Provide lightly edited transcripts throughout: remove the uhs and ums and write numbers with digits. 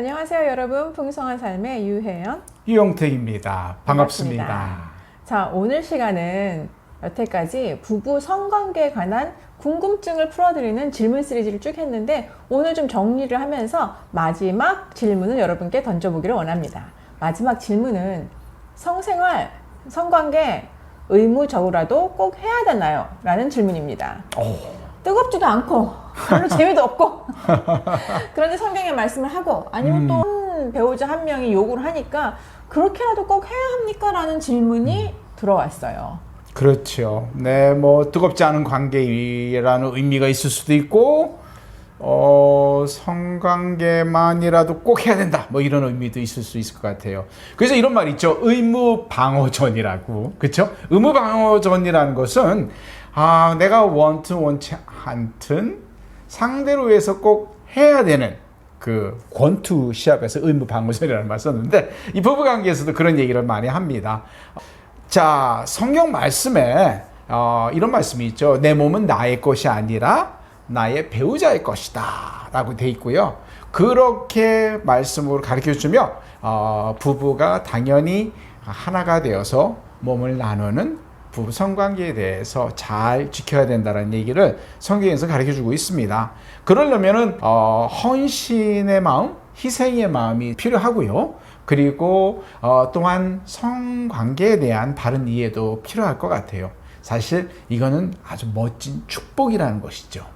안녕하세요 여러분, 풍성한 삶의 유혜연 유영택입니다. 반갑습니다. 자, 오늘 시간은 여태까지 부부 성관계에 관한 궁금증을 풀어드리는 질문 시리즈를 쭉 했는데, 오늘 좀 정리를 하면서 마지막 질문을 여러분께 던져보기를 원합니다. 마지막 질문은 성생활, 성관계 의무적으로라도 꼭 해야 되나요? 라는 질문입니다. 뜨겁지도 않고 별로 재미도 없고 그런데 성경의 말씀을 하고, 아니면 또 한 배우자 한 명이 요구를 하니까 그렇게라도 꼭 해야 합니까? 라는 질문이 들어왔어요. 그렇죠. 네, 뭐 뜨겁지 않은 관계라는 의미가 있을 수도 있고, 성관계만이라도 꼭 해야 된다, 뭐 이런 의미도 있을 수 있을 것 같아요. 그래서 이런 말 있죠. 의무방어전이라고. 그렇죠? 의무방어전이라는 것은 내가 원치 않든 상대로 위해서 꼭 해야 되는 그 권투 시합에서 의무방어전이라는 말 썼는데, 이 부부관계에서도 그런 얘기를 많이 합니다. 자, 성경 말씀에 이런 말씀이 있죠. 내 몸은 나의 것이 아니라 나의 배우자의 것이다 라고 돼 있고요. 그렇게 말씀으로 가르쳐주며 부부가 당연히 하나가 되어서 몸을 나누는 부부 성관계에 대해서 잘 지켜야 된다는 얘기를 성경에서 가르쳐주고 있습니다. 그러려면은 헌신의 마음, 희생의 마음이 필요하고요. 그리고 또한 성관계에 대한 바른 이해도 필요할 것 같아요. 사실 이거는 아주 멋진 축복이라는 것이죠.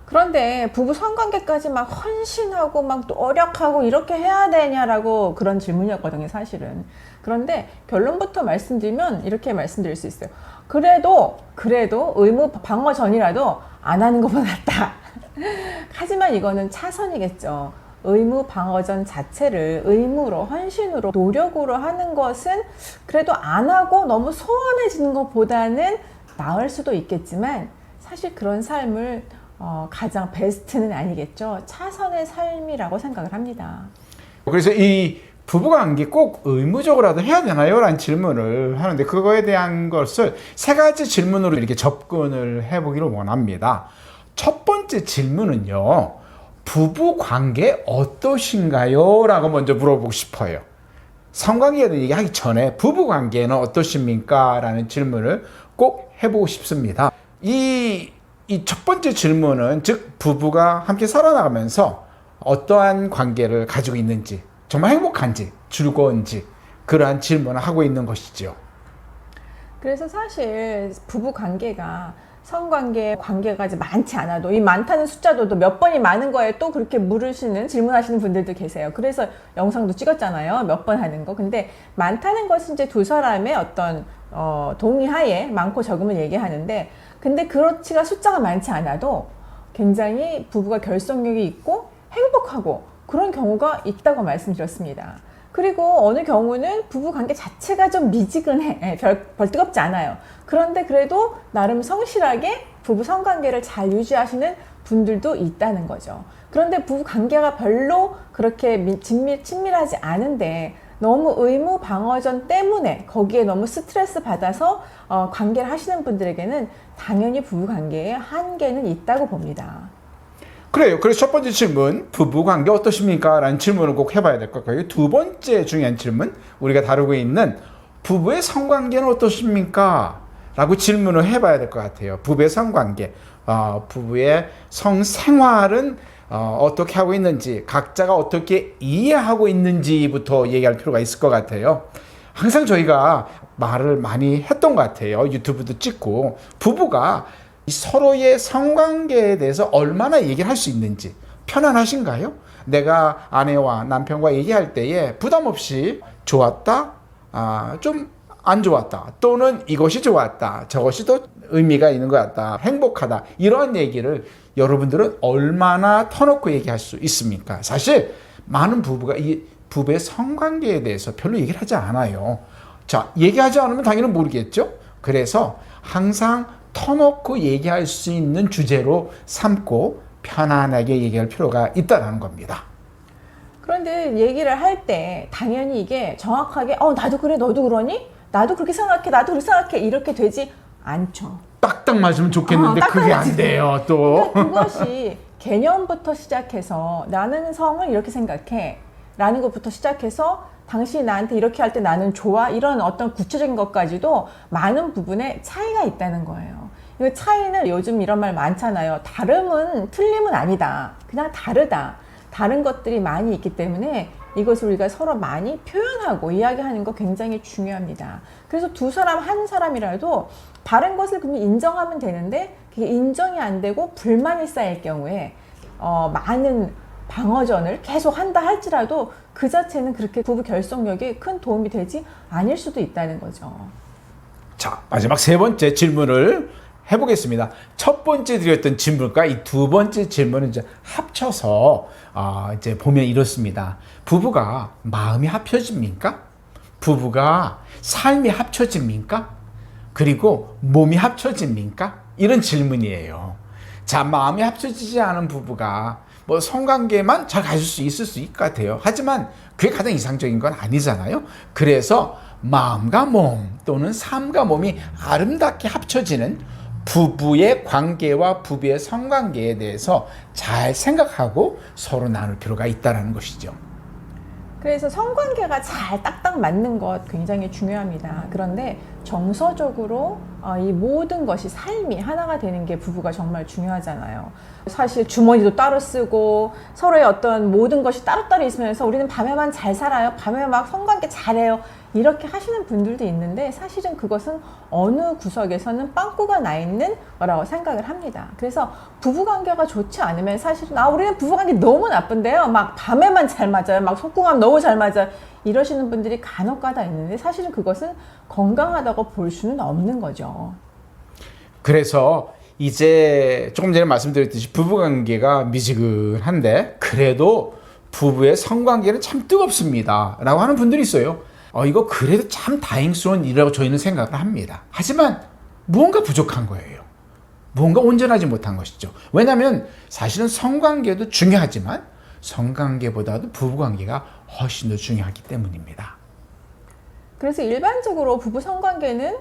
그런데 부부 성관계까지 막 헌신하고 막 노력하고 이렇게 해야 되냐라고 그런 질문이었거든요, 사실은. 그런데 결론부터 말씀드리면 이렇게 말씀드릴 수 있어요. 그래도 의무 방어전이라도 안 하는 것보다 낫다. 하지만 이거는 차선이겠죠. 의무 방어전 자체를 의무로, 헌신으로, 노력으로 하는 것은 그래도 안 하고 너무 소원해지는 것보다는 나을 수도 있겠지만, 사실 그런 삶을 가장 베스트는 아니겠죠. 차선의 삶이라고 생각을 합니다. 그래서 이 부부관계 꼭 의무적으로라도 해야 되나요? 라는 질문을 하는데, 그거에 대한 것을 세 가지 질문으로 이렇게 접근을 해보기를 원합니다. 첫 번째 질문은요, 부부관계 어떠신가요? 라고 먼저 물어보고 싶어요. 성관계에 대해 얘기하기 전에 부부관계는 어떠십니까? 라는 질문을 꼭 해보고 싶습니다. 이 첫 번째 질문은, 즉 부부가 함께 살아나가면서 어떠한 관계를 가지고 있는지, 정말 행복한지 즐거운지, 그러한 질문을 하고 있는 것이죠. 그래서 사실 부부 관계가 관계가 이제 많지 않아도, 이 많다는 숫자도 또 몇 번이 많은 거에 또 그렇게 질문하시는 분들도 계세요. 그래서 영상도 찍었잖아요. 몇 번 하는 거. 근데 많다는 것은 이제 두 사람의 어떤 동의하에 많고 적음을 얘기하는데, 근데 그렇지가 숫자가 많지 않아도 굉장히 부부가 결속력이 있고 행복하고 그런 경우가 있다고 말씀드렸습니다. 그리고 어느 경우는 부부 관계 자체가 좀 미지근해, 별 뜨겁지 않아요. 그런데 그래도 나름 성실하게 부부 성관계를 잘 유지하시는 분들도 있다는 거죠. 그런데 부부 관계가 별로 그렇게 친밀하지 않은데 너무 의무 방어전 때문에 거기에 너무 스트레스 받아서 관계를 하시는 분들에게는 당연히 부부 관계에 한계는 있다고 봅니다. 그래요. 그래서 첫 번째 질문, 부부관계 어떠십니까? 라는 질문을 꼭 해봐야 될 것 같고요. 두 번째 중요한 질문, 우리가 다루고 있는 부부의 성관계는 어떠십니까? 라고 질문을 해봐야 될 것 같아요. 부부의 성관계, 부부의 성생활은 어떻게 하고 있는지, 각자가 어떻게 이해하고 있는지부터 얘기할 필요가 있을 것 같아요. 항상 저희가 말을 많이 했던 것 같아요. 유튜브도 찍고, 부부가 서로의 성관계에 대해서 얼마나 얘기를 할 수 있는지 편안하신가요? 내가 아내와 남편과 얘기할 때에 부담 없이 좋았다, 좀 안 좋았다, 또는 이것이 좋았다, 저것이 더 의미가 있는 것 같다, 행복하다, 이런 얘기를 여러분들은 얼마나 터놓고 얘기할 수 있습니까? 사실 많은 부부가 이 부부의 성관계에 대해서 별로 얘기를 하지 않아요. 자, 얘기하지 않으면 당연히 모르겠죠? 그래서 항상 터놓고 얘기할 수 있는 주제로 삼고 편안하게 얘기할 필요가 있다는 겁니다. 그런데 얘기를 할 때 당연히 이게 정확하게 나도 그래, 너도 그러니? 나도 그렇게 생각해, 나도 그렇게 생각해, 이렇게 되지 않죠. 딱딱 맞으면 좋겠는데 그게 안 돼요, 또. 그것이 개념부터 시작해서 나는 성을 이렇게 생각해, 라는 것부터 시작해서 당신이 나한테 이렇게 할 때 나는 좋아? 이런 어떤 구체적인 것까지도 많은 부분에 차이가 있다는 거예요. 이 차이는 요즘 이런 말 많잖아요. 다름은 틀림은 아니다. 그냥 다르다. 다른 것들이 많이 있기 때문에 이것을 우리가 서로 많이 표현하고 이야기하는 거 굉장히 중요합니다. 그래서 두 사람, 한 사람이라도 다른 것을 그냥 인정하면 되는데 그게 인정이 안 되고 불만이 쌓일 경우에 많은 방어전을 계속 한다 할지라도 그 자체는 그렇게 부부 결속력에 큰 도움이 되지 않을 수도 있다는 거죠. 자, 마지막 세 번째 질문을 해보겠습니다. 첫 번째 드렸던 질문과 이 두 번째 질문은 이제 합쳐서 이제 보면 이렇습니다. 부부가 마음이 합쳐집니까? 부부가 삶이 합쳐집니까? 그리고 몸이 합쳐집니까? 이런 질문이에요. 자, 마음이 합쳐지지 않은 부부가 뭐 성관계만 잘 가질 수 있을 수 있을 것 같아요. 하지만 그게 가장 이상적인 건 아니잖아요. 그래서 마음과 몸 또는 삶과 몸이 아름답게 합쳐지는 부부의 관계와 부부의 성관계에 대해서 잘 생각하고 서로 나눌 필요가 있다는 것이죠. 그래서 성관계가 잘 딱딱 맞는 것 굉장히 중요합니다. 그런데 정서적으로 이 모든 것이 삶이 하나가 되는 게 부부가 정말 중요하잖아요. 사실 주머니도 따로 쓰고 서로의 어떤 모든 것이 따로따로 있으면서 우리는 밤에만 잘 살아요. 밤에 막 성관계 잘해요. 이렇게 하시는 분들도 있는데 사실은 그것은 어느 구석에서는 빵꾸가 나 있는 거라고 생각을 합니다. 그래서 부부관계가 좋지 않으면 사실은 우리는 부부관계 너무 나쁜데요. 막 밤에만 잘 맞아요. 막 속궁합 너무 잘 맞아요. 이러시는 분들이 간혹가다 있는데 사실은 그것은 건강하다고 볼 수는 없는 거죠. 그래서 이제 조금 전에 말씀드렸듯이 부부관계가 미지근한데 그래도 부부의 성관계는 참 뜨겁습니다 라고 하는 분들이 있어요. 이거 그래도 참 다행스러운 일이라고 저희는 생각을 합니다. 하지만 무언가 부족한 거예요. 무언가 온전하지 못한 것이죠. 왜냐하면 사실은 성관계도 중요하지만 성관계보다도 부부관계가 훨씬 더 중요하기 때문입니다. 그래서 일반적으로 부부 성관계는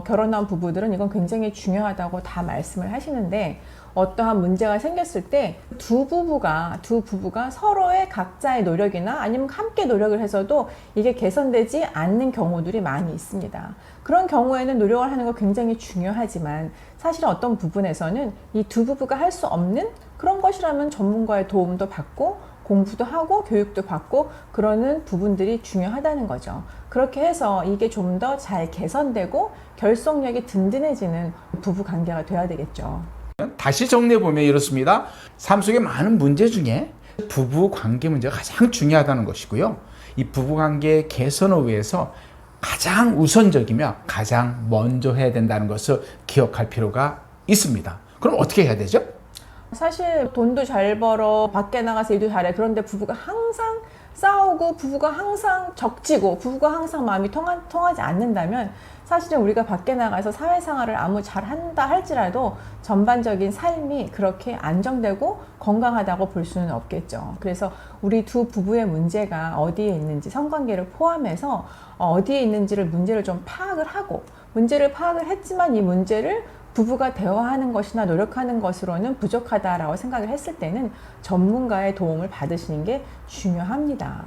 결혼한 부부들은 이건 굉장히 중요하다고 다 말씀을 하시는데 어떠한 문제가 생겼을 때 두 부부가 서로의 각자의 노력이나 아니면 함께 노력을 해서도 이게 개선되지 않는 경우들이 많이 있습니다. 그런 경우에는 노력을 하는 거 굉장히 중요하지만 사실 어떤 부분에서는 이 두 부부가 할 수 없는 그런 것이라면 전문가의 도움도 받고 공부도 하고 교육도 받고 그러는 부분들이 중요하다는 거죠. 그렇게 해서 이게 좀 더 잘 개선되고 결속력이 든든해지는 부부 관계가 돼야 되겠죠. 다시 정리해보면 이렇습니다. 삶 속의 많은 문제 중에 부부 관계 문제가 가장 중요하다는 것이고요. 이 부부 관계 개선을 위해서 가장 우선적이며 가장 먼저 해야 된다는 것을 기억할 필요가 있습니다. 그럼 어떻게 해야 되죠? 사실 돈도 잘 벌어 밖에 나가서 일도 잘해. 그런데 부부가 항상 싸우고 부부가 항상 적지고 부부가 항상 마음이 통하지 않는다면 사실은 우리가 밖에 나가서 사회생활을 아무 잘한다 할지라도 전반적인 삶이 그렇게 안정되고 건강하다고 볼 수는 없겠죠. 그래서 우리 두 부부의 문제가 어디에 있는지 성관계를 포함해서 어디에 있는지를 문제를 좀 파악을 하고 문제를 파악을 했지만 이 문제를 부부가 대화하는 것이나 노력하는 것으로는 부족하다라고 생각을 했을 때는 전문가의 도움을 받으시는 게 중요합니다.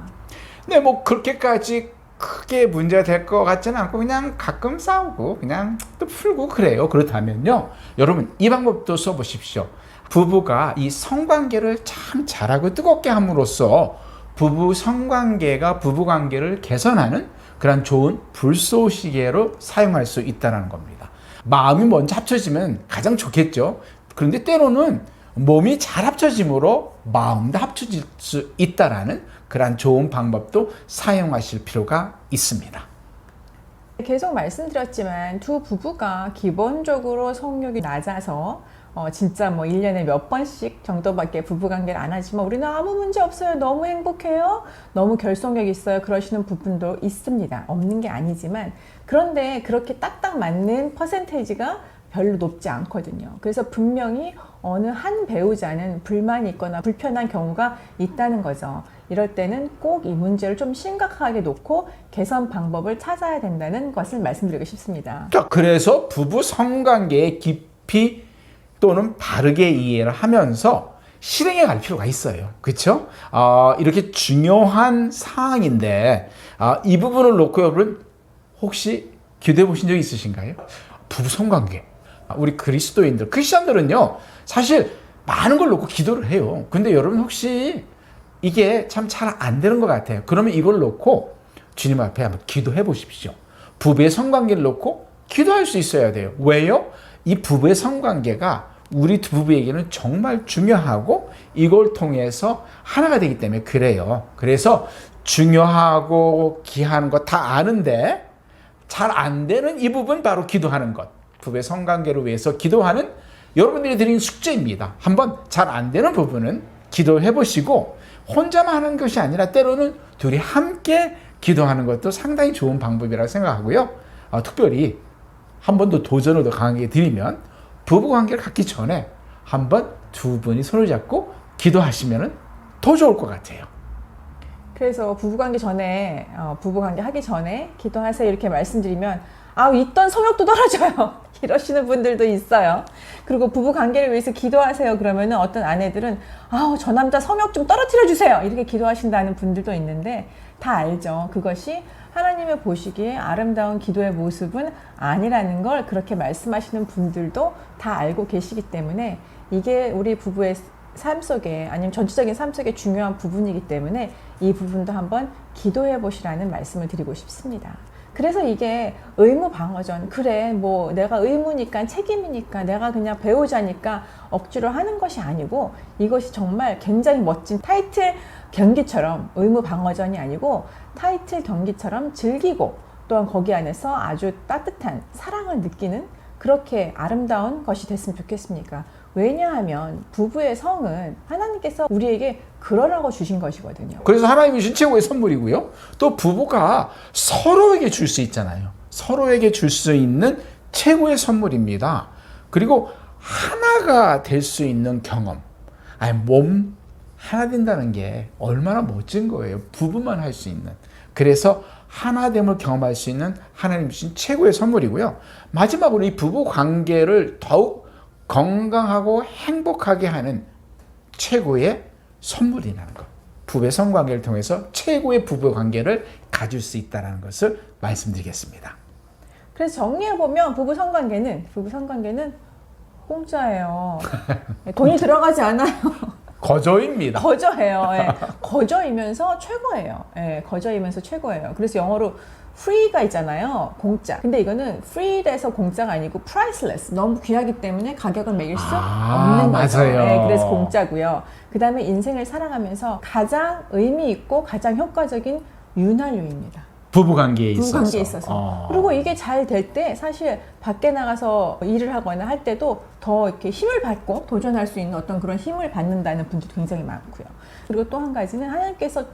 네, 뭐 그렇게까지 크게 문제가 될 것 같지는 않고 그냥 가끔 싸우고 그냥 또 풀고 그래요. 그렇다면요, 여러분 이 방법도 써보십시오. 부부가 이 성관계를 참 잘하고 뜨겁게 함으로써 부부 성관계가 부부관계를 개선하는 그런 좋은 불쏘시개로 사용할 수 있다는 겁니다. 마음이 먼저 합쳐지면 가장 좋겠죠. 그런데 때로는 몸이 잘 합쳐짐으로 마음도 합쳐질 수 있다라는 그런 좋은 방법도 사용하실 필요가 있습니다. 계속 말씀드렸지만 두 부부가 기본적으로 성욕이 낮아서 진짜 뭐 1년에 몇 번씩 정도밖에 부부관계를 안 하지만 우리는 아무 문제 없어요. 너무 행복해요. 너무 결속력 있어요. 그러시는 부분도 있습니다. 없는 게 아니지만 그런데 그렇게 딱딱 맞는 퍼센테이지가 별로 높지 않거든요. 그래서 분명히 어느 한 배우자는 불만이 있거나 불편한 경우가 있다는 거죠. 이럴 때는 꼭 이 문제를 좀 심각하게 놓고 개선 방법을 찾아야 된다는 것을 말씀드리고 싶습니다. 자, 그래서 부부 성관계의 깊이 또는 바르게 이해를 하면서 실행해 갈 필요가 있어요. 그렇죠? 이렇게 중요한 사항인데 이 부분을 놓고 여러분 혹시 기도해 보신 적 있으신가요? 부부 성관계. 우리 그리스도인들, 크리스천들은요 사실 많은 걸 놓고 기도를 해요. 근데 여러분 혹시 이게 참 잘 안 되는 것 같아요. 그러면 이걸 놓고 주님 앞에 한번 기도해 보십시오. 부부의 성관계를 놓고 기도할 수 있어야 돼요. 왜요? 이 부부의 성관계가 우리 부부에게는 정말 중요하고 이걸 통해서 하나가 되기 때문에 그래요. 그래서 중요하고 귀한 거 다 아는데 잘 안 되는 이 부분 바로 기도하는 것. 부부의 성관계를 위해서 기도하는 여러분들이 드린 숙제입니다. 한번 잘 안 되는 부분은 기도해 보시고 혼자만 하는 것이 아니라 때로는 둘이 함께 기도하는 것도 상당히 좋은 방법이라고 생각하고요. 특별히 한 번 더 도전을 더 강하게 드리면 부부관계를 갖기 전에 한번 두 분이 손을 잡고 기도하시면 더 좋을 것 같아요. 그래서 부부관계 전에 부부관계 하기 전에 기도하세요 이렇게 말씀드리면 있던 성욕도 떨어져요. 이러시는 분들도 있어요. 그리고 부부관계를 위해서 기도하세요 그러면은 어떤 아내들은 저 남자 성욕 좀 떨어뜨려 주세요 이렇게 기도하신다는 분들도 있는데 다 알죠. 그것이 하나님의 보시기에 아름다운 기도의 모습은 아니라는 걸 그렇게 말씀하시는 분들도 다 알고 계시기 때문에 이게 우리 부부의 삶 속에 아니면 전체적인 삶 속에 중요한 부분이기 때문에 이 부분도 한번 기도해 보시라는 말씀을 드리고 싶습니다. 그래서 이게 의무 방어전, 그래 뭐 내가 의무니까 책임이니까 내가 그냥 배우자니까 억지로 하는 것이 아니고 이것이 정말 굉장히 멋진 타이틀 경기처럼 의무 방어전이 아니고 타이틀 경기처럼 즐기고 또한 거기 안에서 아주 따뜻한 사랑을 느끼는 그렇게 아름다운 것이 됐으면 좋겠습니까? 왜냐하면 부부의 성은 하나님께서 우리에게 그러라고 주신 것이거든요. 그래서 하나님이 주신 최고의 선물이고요. 또 부부가 서로에게 줄 수 있잖아요. 서로에게 줄 수 있는 최고의 선물입니다. 그리고 하나가 될 수 있는 경험. 몸 하나 된다는 게 얼마나 멋진 거예요. 부부만 할 수 있는. 그래서 하나됨을 경험할 수 있는 하나님 주신 최고의 선물이고요. 마지막으로 이 부부 관계를 더욱 건강하고 행복하게 하는 최고의 선물이라는 것. 부부의 성관계를 통해서 최고의 부부 관계를 가질 수 있다는 것을 말씀드리겠습니다. 그래서 정리해보면 부부 성관계는 공짜예요. 돈이 들어가지 않아요. 거저입니다. 거저해요. 거저이면서 최고예요. 거저이면서 최고예요. 그래서 영어로 free가 있잖아요. 공짜. 근데 이거는 free에서 공짜가 아니고 priceless. 너무 귀하기 때문에 가격을 매길 수 없는 거죠. 맞아요. 그래서 공짜고요. 그 다음에 인생을 살아가면서 가장 의미 있고 가장 효과적인 윤활유입니다. 부부관계에 있어서. 그리고 이게 잘 될 때 사실 밖에 나가서 일을 하거나 할 때도 더 이렇게 힘을 받고 도전할 수 있는 어떤 그런 힘을 받는다는 분들도 굉장히 많고요. 그리고 또 한 가지는 하나님께서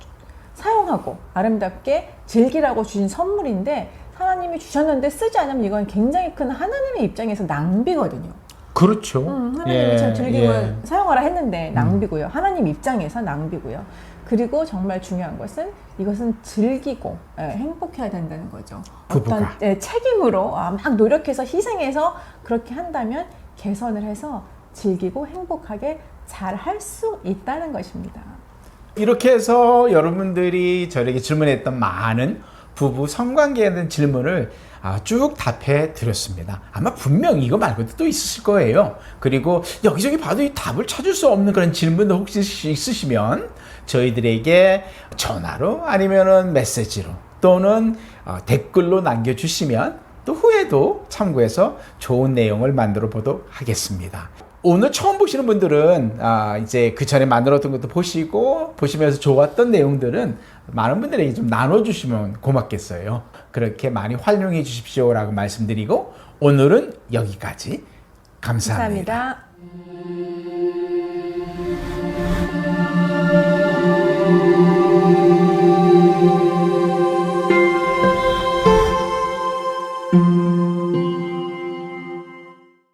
사용하고 아름답게 즐기라고 주신 선물인데 하나님이 주셨는데 쓰지 않으면 이건 굉장히 큰 하나님의 입장에서 낭비거든요. 그렇죠. 하나님이 잘 즐기고 사용하라 했는데 낭비고요. 하나님 입장에서 낭비고요. 그리고 정말 중요한 것은 이것은 즐기고 행복해야 된다는 거죠. 부부가. 어떤 책임으로 막 노력해서 희생해서 그렇게 한다면 개선을 해서 즐기고 행복하게 잘 할 수 있다는 것입니다. 이렇게 해서 여러분들이 저에게 질문했던 많은 부부 성관계에 대한 질문을 쭉 답해 드렸습니다. 아마 분명히 이거 말고도 또 있으실 거예요. 그리고 여기저기 봐도 이 답을 찾을 수 없는 그런 질문도 혹시 있으시면 저희들에게 전화로 아니면은 메시지로 또는 댓글로 남겨주시면 또 후에도 참고해서 좋은 내용을 만들어 보도록 하겠습니다. 오늘 처음 보시는 분들은 이제 그 전에 만들었던 것도 보시면서 좋았던 내용들은 많은 분들에게 좀 나눠주시면 고맙겠어요. 그렇게 많이 활용해 주십시오라고 말씀드리고 오늘은 여기까지 감사합니다. 감사합니다.